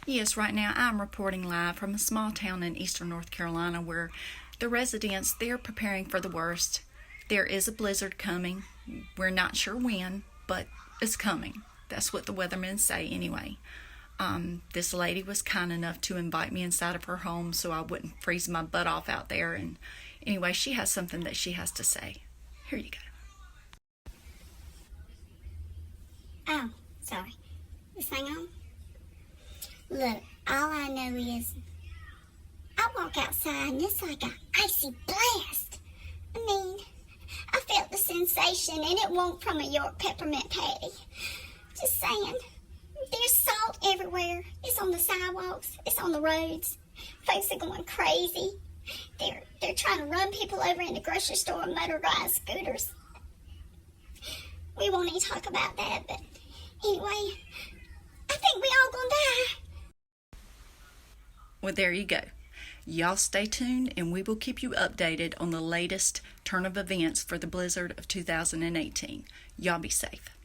Yes, right now I'm reporting live from a small town in eastern North Carolina where the residents, they're preparing for the worst. There is a blizzard coming. We're not sure when, but it's coming. That's what the weathermen say anyway. This lady was kind enough to invite me inside of her home so I wouldn't freeze my butt off out there. And anyway, she has something that she has to say. Here you go. Oh, sorry. This thing on? Look, all I know is I walk outside and it's like an icy blast. I mean, I felt the sensation and it won't from a York peppermint patty. Just saying. There's salt everywhere. It's on the sidewalks. It's on the roads. Folks are going crazy. They're trying to run people over in the grocery store on motorized scooters. We won't even talk about that, but anyway, I think we all gonna die. Well, there you go. Y'all stay tuned and we will keep you updated on the latest turn of events for the blizzard of 2018. Y'all be safe.